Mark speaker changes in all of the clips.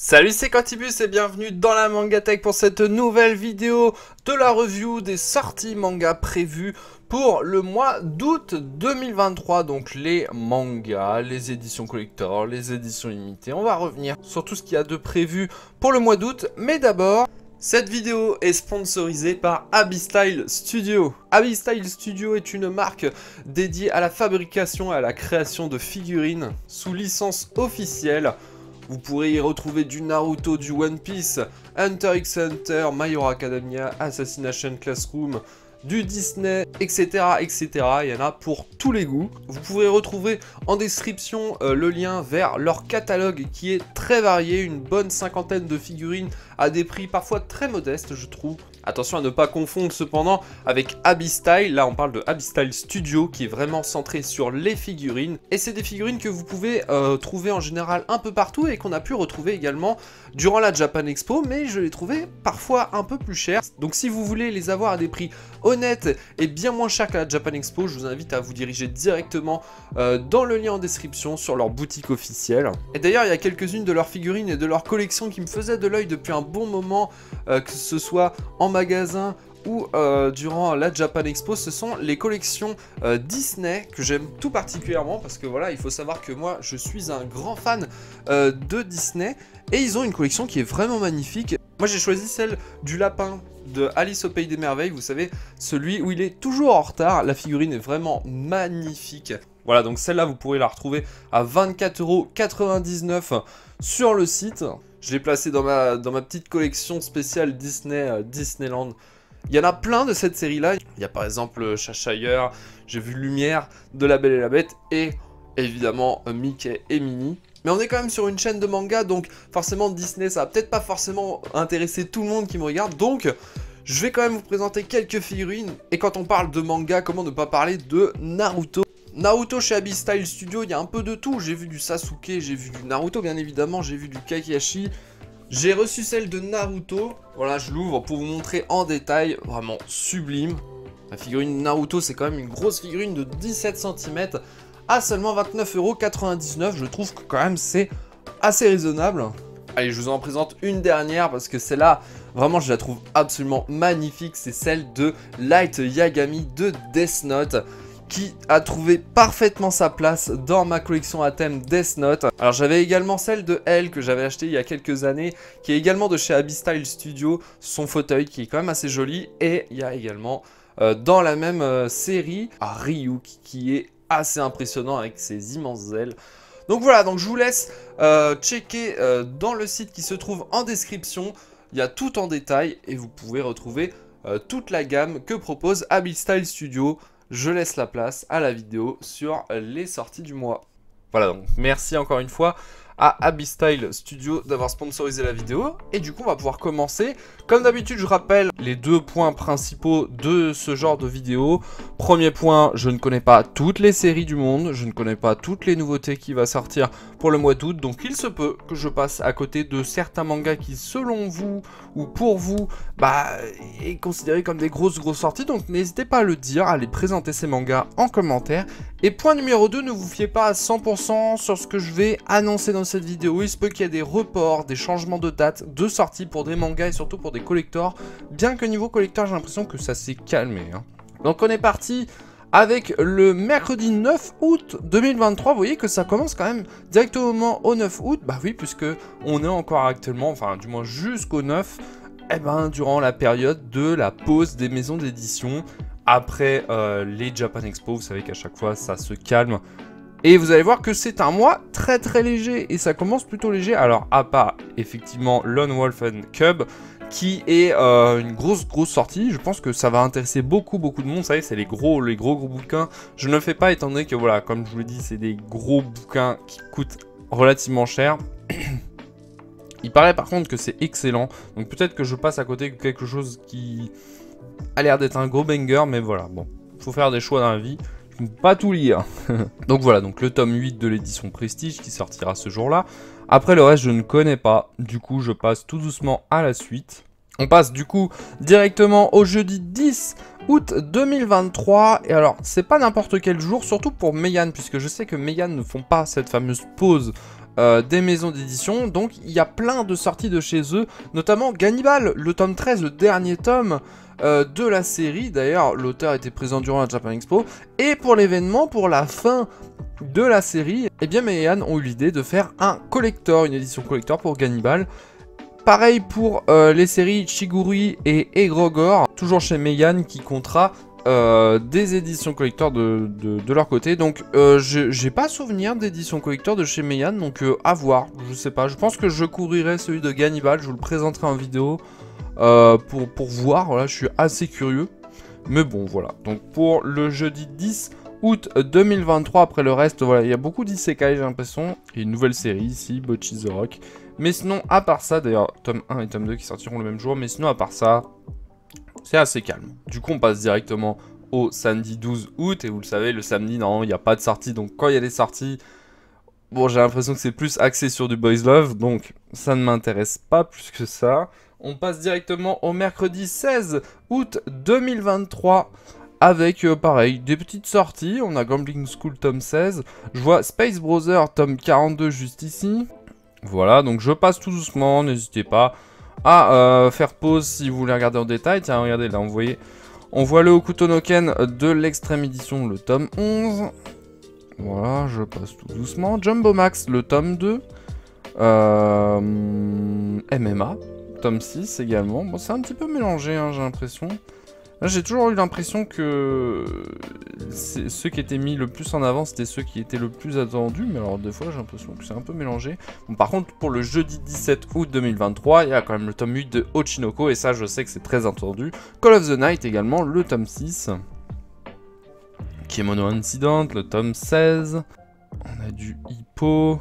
Speaker 1: Salut, c'est Quantibus et bienvenue dans la Mangatech pour cette nouvelle vidéo de la review des sorties manga prévues pour le mois d'août 2023. Donc les mangas, les éditions collector, les éditions limitées. On va revenir sur tout ce qu'il y a de prévu pour le mois d'août. Mais d'abord, cette vidéo est sponsorisée par Abystyle Studio. Abystyle Studio est une marque dédiée à la fabrication et à la création de figurines sous licence officielle. Vous pourrez y retrouver du Naruto, du One Piece, Hunter x Hunter, My Hero Academia, Assassination Classroom, du Disney, etc., etc. Il y en a pour tous les goûts. Vous pourrez retrouver en description le lien vers leur catalogue qui est très varié, une bonne cinquantaine de figurines à des prix parfois très modestes, je trouve. Attention à ne pas confondre cependant avec Abystyle. Là on parle de Abystyle Studio qui est vraiment centré sur les figurines. Et c'est des figurines que vous pouvez trouver en général un peu partout et qu'on a pu retrouver également durant la Japan Expo. Mais je les trouvais parfois un peu plus chers. Donc si vous voulez les avoir à des prix honnêtes et bien moins chers qu'à la Japan Expo, je vous invite à vous diriger directement dans le lien en description sur leur boutique officielle. Et d'ailleurs il y a quelques-unes de leurs figurines et de leur collection qui me faisaient de l'œil depuis un bon moment, que ce soit en magasin ou durant la Japan Expo. Ce sont les collections Disney que j'aime tout particulièrement parce que voilà, il faut savoir que moi je suis un grand fan de Disney et ils ont une collection qui est vraiment magnifique. Moi j'ai choisi celle du lapin de Alice au Pays des Merveilles, vous savez, celui où il est toujours en retard. La figurine est vraiment magnifique. Voilà, donc celle-là vous pourrez la retrouver à 24,99 € sur le site. Je l'ai placé dans ma petite collection spéciale Disney, Disneyland. Il y en a plein de cette série-là. Il y a par exemple Cheshire, j'ai vu Lumière, de La Belle et la Bête et évidemment Mickey et Minnie. Mais on est quand même sur une chaîne de manga, donc forcément Disney, ça va peut-être pas forcément intéresser tout le monde qui me regarde. Donc je vais quand même vous présenter quelques figurines. Et quand on parle de manga, comment ne pas parler de Naruto? Naruto chez Abystyle Studio, il y a un peu de tout. J'ai vu du Sasuke, j'ai vu du Naruto bien évidemment, j'ai vu du Kakashi. J'ai reçu celle de Naruto. Voilà, je l'ouvre pour vous montrer en détail. Vraiment sublime. La figurine Naruto, c'est quand même une grosse figurine de 17 cm à seulement 29,99 €. Je trouve que quand même c'est assez raisonnable. Allez, je vous en présente une dernière parce que celle-là, vraiment, je la trouve absolument magnifique. C'est celle de Light Yagami de Death Note, qui a trouvé parfaitement sa place dans ma collection à thème Death Note. Alors j'avais également celle de Elle que j'avais acheté il y a quelques années, qui est également de chez Abystyle Studio, son fauteuil qui est quand même assez joli. Et il y a également dans la même série Ryu qui est assez impressionnant avec ses immenses ailes. Donc voilà, donc je vous laisse checker dans le site qui se trouve en description. Il y a tout en détail et vous pouvez retrouver toute la gamme que propose Abystyle Studio. Je laisse la place à la vidéo sur les sorties du mois. Voilà, donc merci encore une fois à Abystyle Studio d'avoir sponsorisé la vidéo. Et du coup, on va pouvoir commencer. Comme d'habitude, je rappelle les deux points principaux de ce genre de vidéo. Premier point, je ne connais pas toutes les séries du monde. Je ne connais pas toutes les nouveautés qui vont sortir pour le mois d'août. Donc il se peut que je passe à côté de certains mangas qui, selon vous ou pour vous, est considéré comme des grosses sorties. Donc n'hésitez pas à le dire, à les présenter ces mangas en commentaire. Et point numéro 2, ne vous fiez pas à 100% sur ce que je vais annoncer dans cette vidéo. Il se peut qu'il y ait des reports, des changements de date, de sortie pour des mangas et surtout pour des collectors. Bien que niveau collector, j'ai l'impression que ça s'est calmé. Donc on est parti avec le mercredi 9 août 2023. Vous voyez que ça commence quand même directement au 9 août. Bah oui, puisque on est encore actuellement, enfin du moins jusqu'au 9, durant la période de la pause des maisons d'édition. Après les Japan Expo, vous savez qu'à chaque fois ça se calme. Et vous allez voir que c'est un mois très léger. Et ça commence plutôt léger. Alors à part effectivement Lone Wolf and Cub, qui est une grosse sortie. Je pense que ça va intéresser beaucoup de monde. Vous savez, c'est les gros bouquins. Je ne le fais pas étant donné que voilà, comme je vous l'ai dit, c'est des gros bouquins qui coûtent relativement cher. Il paraît par contre que c'est excellent. Donc peut-être que je passe à côté de quelque chose qui a l'air d'être un gros banger. Mais voilà, bon, faut faire des choix dans la vie. Je ne peux pas tout lire. Donc voilà, donc le tome 8 de l'édition Prestige qui sortira ce jour-là. Après le reste, je ne connais pas. Du coup, je passe tout doucement à la suite. On passe du coup directement au jeudi 10 août 2023. Et alors, c'est pas n'importe quel jour, surtout pour Meian, puisque je sais que Meian ne font pas cette fameuse pause des maisons d'édition. Donc il y a plein de sorties de chez eux, notamment Gannibal, le tome 13, le dernier tome de la série. D'ailleurs, l'auteur était présent durant la Japan Expo. Et pour l'événement, pour la fin de la série, eh bien Meian ont eu l'idée de faire un collector, une édition collector pour Gannibal. Pareil pour les séries Chigurui et Egrogor, toujours chez Meian, qui comptera des éditions collector de leur côté. Donc j'ai pas souvenir d'édition collector de chez Meian, donc à voir, je sais pas. Je pense que je couvrirai celui de Gannibal, je vous le présenterai en vidéo pour voir, voilà, je suis assez curieux. Mais bon, voilà, donc pour le jeudi 10 août 2023, après le reste, voilà, il y a beaucoup d'isekai, j'ai l'impression. Et une nouvelle série ici, Bocchi the Rock. Mais sinon, à part ça, d'ailleurs, tome 1 et tome 2 qui sortiront le même jour, mais sinon, à part ça, c'est assez calme. Du coup, on passe directement au samedi 12 août, et vous le savez, le samedi, normalement, il n'y a pas de sortie, donc quand il y a des sorties, bon, j'ai l'impression que c'est plus axé sur du boys love, donc ça ne m'intéresse pas plus que ça. On passe directement au mercredi 16 août 2023, avec, pareil, des petites sorties. On a Gambling School tome 16, je vois Space Brother tome 42 juste ici. Voilà, donc je passe tout doucement, n'hésitez pas à faire pause si vous voulez regarder en détail. Tiens, regardez, là, on voit le Hokuto no Ken de l'extrême édition, le tome 11. Voilà, je passe tout doucement. Jumbo Max, le tome 2. MMA, tome 6 également. Bon, c'est un petit peu mélangé, hein, j'ai l'impression. Là, j'ai toujours eu l'impression que ceux qui étaient mis le plus en avant, c'était ceux qui étaient le plus attendus. Mais alors, des fois, j'ai l'impression que c'est un peu mélangé. Bon, par contre, pour le jeudi 17 août 2023, il y a quand même le tome 8 de Ochinoko. Et ça, je sais que c'est très attendu. Call of the Night également, le tome 6. Kemono Incident, le tome 16. On a du Hippo.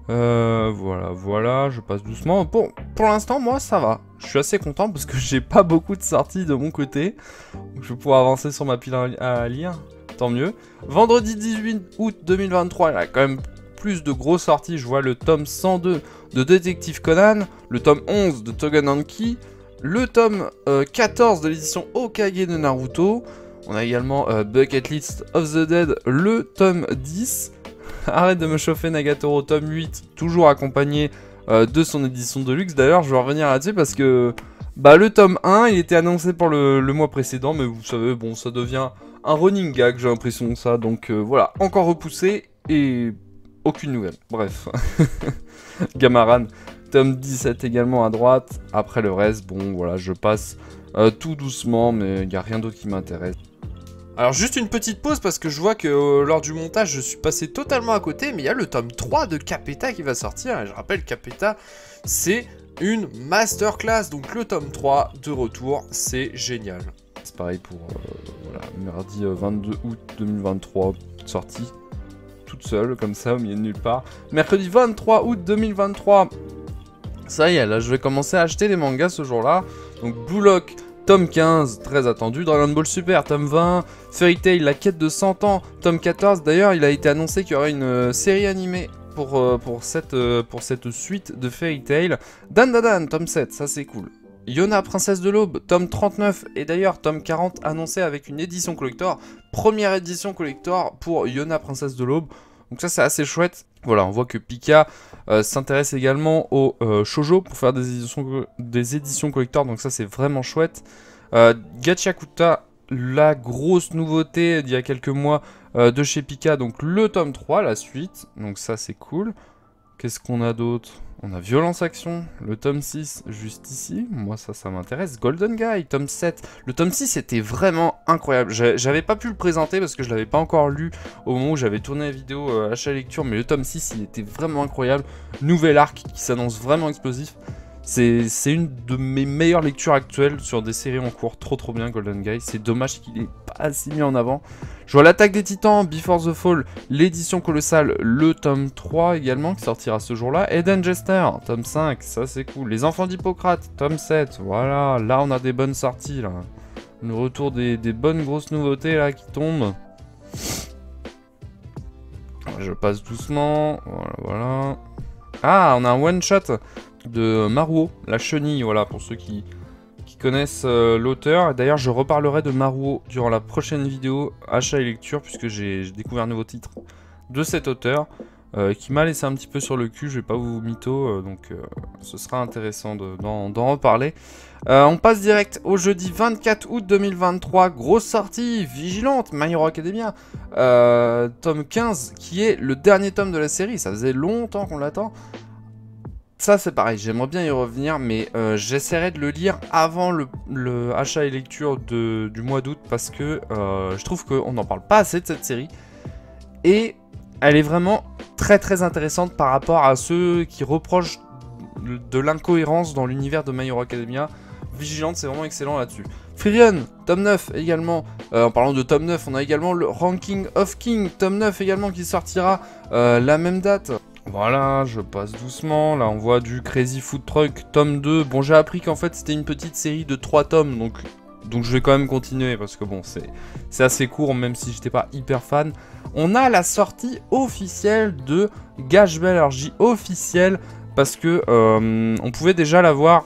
Speaker 1: Voilà, je passe doucement. Bon, pour l'instant, moi, ça va. Je suis assez content parce que j'ai pas beaucoup de sorties de mon côté. Donc, je vais pouvoir avancer sur ma pile à lire. Tant mieux. Vendredi 18 août 2023, il y a quand même plus de grosses sorties. Je vois le tome 102 de Détective Conan, le tome 11 de Togan Anki, le tome 14 de l'édition Hokage de Naruto. On a également Bucket List of the Dead, le tome 10. Arrête de me chauffer Nagatoro, tome 8, toujours accompagné de son édition de luxe. D'ailleurs, je vais revenir là-dessus parce que bah, le tome 1, il était annoncé pour le mois précédent, mais vous savez, bon, ça devient un running gag, j'ai l'impression de ça. Donc voilà, encore repoussé et aucune nouvelle. Bref. Gamaran, tome 17 également à droite. Après le reste, bon, voilà, je passe tout doucement, mais il n'y a rien d'autre qui m'intéresse. Alors juste une petite pause parce que je vois que lors du montage je suis passé totalement à côté, mais il y a le tome 3 de Capeta qui va sortir, et je rappelle Capeta c'est une masterclass, donc le tome 3 de retour, c'est génial. C'est pareil pour voilà, mardi 22 août 2023, sortie toute seule comme ça au milieu de nulle part. Mercredi 23 août 2023, ça y est, là je vais commencer à acheter les mangas ce jour-là, donc Blue Lock, tome 15, très attendu, Dragon Ball Super, tome 20, Fairy Tail, la quête de 100 ans, tome 14, d'ailleurs il a été annoncé qu'il y aurait une série animée pour cette suite de Fairy Tail. Dan Dan Dan, tome 7, ça c'est cool. Yona, Princesse de l'Aube, tome 39, et d'ailleurs tome 40 annoncé avec une édition collector, première édition collector pour Yona, Princesse de l'Aube, donc ça c'est assez chouette. Voilà, on voit que Pika s'intéresse également au shoujo pour faire des éditions collector, donc ça c'est vraiment chouette. Gachakuta, la grosse nouveauté d'il y a quelques mois de chez Pika, donc le tome 3, la suite, donc ça c'est cool. Qu'est-ce qu'on a d'autre? On a Violence Action, le tome 6 juste ici, moi ça m'intéresse. Golden Guy, tome 7, le tome 6 était vraiment incroyable, j'avais pas pu le présenter parce que je l'avais pas encore lu au moment où j'avais tourné la vidéo achat lecture, mais le tome 6 il était vraiment incroyable, nouvel arc qui s'annonce vraiment explosif. C'est une de mes meilleures lectures actuelles sur des séries en cours, trop bien Golden Guy, c'est dommage qu'il ait pas assez mis en avant. Je vois l'Attaque des Titans, Before the Fall, l'édition colossale, le tome 3 également qui sortira ce jour-là, Eden Jester, tome 5, ça c'est cool, Les Enfants d'Hippocrate, tome 7, voilà, là on a des bonnes sorties là, le retour des bonnes grosses nouveautés là qui tombent. Je passe doucement, voilà. Ah, on a un one-shot de Maruo, la chenille, voilà, pour ceux qui connaissent l'auteur. D'ailleurs, je reparlerai de Maruo durant la prochaine vidéo achat et lecture, puisque j'ai découvert un nouveau titre de cet auteur. qui m'a laissé un petit peu sur le cul, je vais pas vous mytho, donc ce sera intéressant d'en reparler. On passe direct au jeudi 24 août 2023, grosse sortie, Vigilante, My Hero Academia, tome 15, qui est le dernier tome de la série, ça faisait longtemps qu'on l'attend. Ça c'est pareil, j'aimerais bien y revenir, mais j'essaierai de le lire avant le achat et lecture du mois d'août, parce que je trouve qu'on n'en parle pas assez de cette série, et elle est vraiment très intéressante par rapport à ceux qui reprochent de l'incohérence dans l'univers de My Hero Academia. Vigilante, c'est vraiment excellent là-dessus. Freerion, tome 9 également. En parlant de tome 9, on a également le Ranking of King, tome 9 également qui sortira la même date. Voilà, je passe doucement. Là, on voit du Crazy Food Truck, tome 2. Bon, j'ai appris qu'en fait, c'était une petite série de 3 tomes, donc je vais quand même continuer parce que bon, c'est assez court, même si j'étais pas hyper fan. On a la sortie officielle de Gash Bell. Alors, je dis officielle parce que on pouvait déjà la voir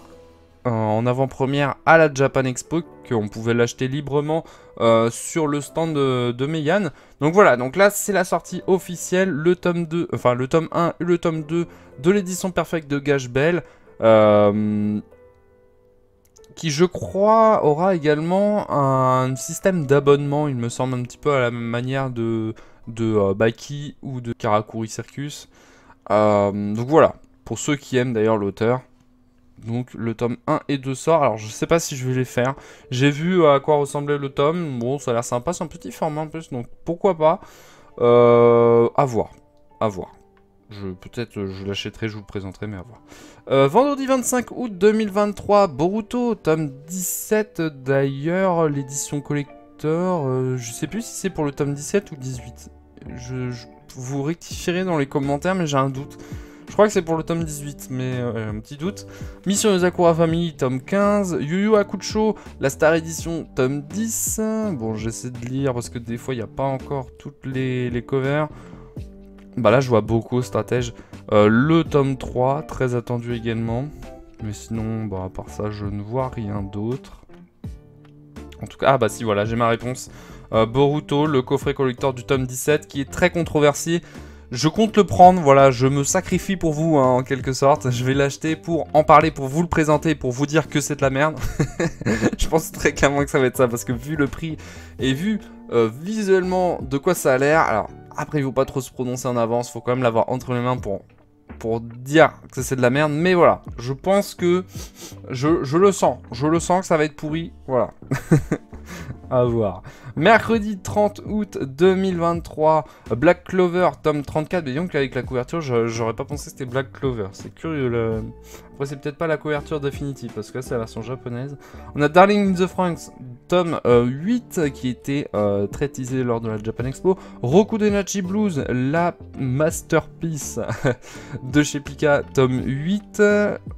Speaker 1: en avant-première à la Japan Expo, qu'on pouvait l'acheter librement sur le stand de Meian. Donc voilà, donc là c'est la sortie officielle, le tome 2, enfin le tome 1 et le tome 2 de l'édition perfecte de Gash Bell, qui je crois aura également un système d'abonnement, il me semble un petit peu à la même manière de Baki ou de Karakuri Circus. Donc voilà, pour ceux qui aiment d'ailleurs l'auteur. Donc le tome 1 et 2 sort, alors je sais pas si je vais les faire. J'ai vu à quoi ressemblait le tome, bon ça a l'air sympa, c'est un petit format en plus, donc pourquoi pas. À voir, à voir. Peut-être je l'achèterai, je vous le présenterai, mais à voir. Vendredi 25 août 2023, Boruto, tome 17 d'ailleurs, l'édition collector, je sais plus si c'est pour le tome 17 ou 18. Vous rectifierez dans les commentaires, mais j'ai un doute. Je crois que c'est pour le tome 18, mais un petit doute. Mission Yozakura Family, tome 15. Yu Yu Hakusho, la Star Edition, tome 10. Bon, j'essaie de lire parce que des fois, il n'y a pas encore toutes les covers. Bah là, je vois beaucoup stratège. Le tome 3, très attendu également. Mais sinon, bah, à part ça, je ne vois rien d'autre. En tout cas, ah bah si, voilà, j'ai ma réponse. Boruto, le coffret collector du tome 17, qui est très controversé. Je compte le prendre, voilà, je me sacrifie pour vous, hein, en quelque sorte. Je vais l'acheter pour en parler, pour vous le présenter, pour vous dire que c'est de la merde. Je pense très clairement que ça va être ça, parce que vu le prix et vu visuellement de quoi ça a l'air, alors après il ne faut pas trop se prononcer en avance, il faut quand même l'avoir entre les mains pour dire que c'est de la merde. Mais voilà, je pense que je le sens que ça va être pourri, voilà. À voir. Mercredi 30 août 2023, Black Clover, tome 34. Mais donc avec la couverture, j'aurais pas pensé que c'était Black Clover. C'est curieux. Après, c'est peut-être pas la couverture définitive, parce que là, c'est la version japonaise. On a Darling in the Franxx, tome 8, qui était très teasé lors de la Japan Expo. Roku Denachi Blues, la masterpiece de chez Pika, tome 8.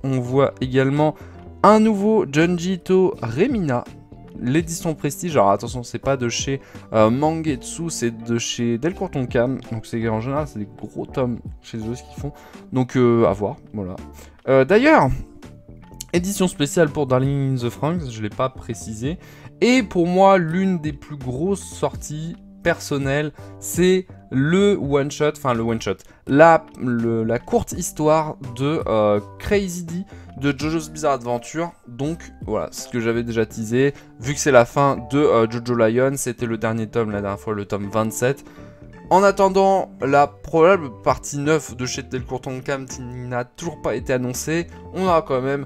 Speaker 1: On voit également un nouveau Junji Ito Remina, l'édition Prestige. Alors attention, c'est pas de chez Mangetsu, c'est de chez Delcourt Tonkam. Donc c'est en général c'est des gros tomes chez eux ce qu'ils font. Donc à voir, voilà. D'ailleurs, édition spéciale pour Darling in the Franxx, je l'ai pas précisé. Et pour moi, l'une des plus grosses sorties personnelles, c'est le one-shot, enfin le one-shot, la courte histoire de Crazy D de JoJo's Bizarre Adventure. Donc voilà, ce que j'avais déjà teasé, vu que c'est la fin de Jojo Lion, c'était le dernier tome, la dernière fois le tome 27. En attendant, la probable partie 9 de chez Delcourt Tonkam qui n'a toujours pas été annoncée, on aura quand même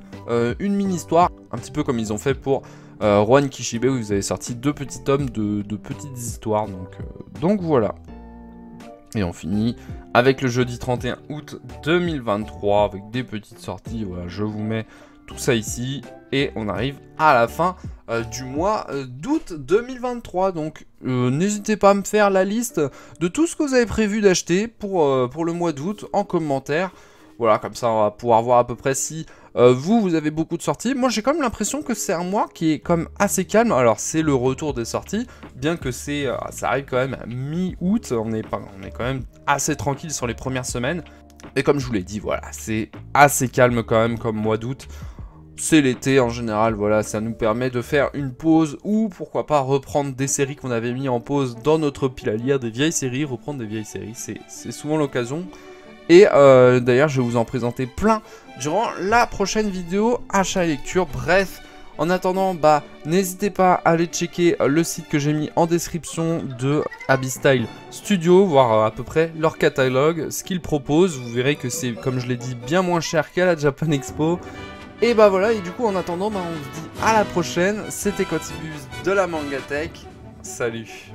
Speaker 1: une mini-histoire, un petit peu comme ils ont fait pour Rurouni Kishibe, où vous avez sorti 2 petits tomes de petites histoires, donc voilà. Et on finit avec le jeudi 31 août 2023, avec des petites sorties, voilà, je vous mets tout ça ici, et on arrive à la fin du mois d'août 2023, donc n'hésitez pas à me faire la liste de tout ce que vous avez prévu d'acheter pour le mois d'août en commentaire. Voilà, comme ça on va pouvoir voir à peu près si vous avez beaucoup de sorties. Moi j'ai quand même l'impression que c'est un mois qui est comme assez calme. Alors c'est le retour des sorties, bien que ça arrive quand même mi-août, on est quand même assez tranquille sur les premières semaines. Et comme je vous l'ai dit, voilà, c'est assez calme quand même comme mois d'août. C'est l'été en général, voilà, ça nous permet de faire une pause ou pourquoi pas reprendre des séries qu'on avait mis en pause dans notre pile à lire, des vieilles séries, reprendre des vieilles séries, c'est souvent l'occasion. Et d'ailleurs, je vais vous en présenter plein durant la prochaine vidéo achat et lecture. Bref, en attendant, bah, n'hésitez pas à aller checker le site que j'ai mis en description de Abyss-Style Studio, voir à peu près leur catalogue, ce qu'ils proposent. Vous verrez que c'est, comme je l'ai dit, bien moins cher qu'à la Japan Expo. Et bah voilà, et du coup, en attendant, bah, on se dit à la prochaine. C'était Quatibus de la Mangatech. Salut!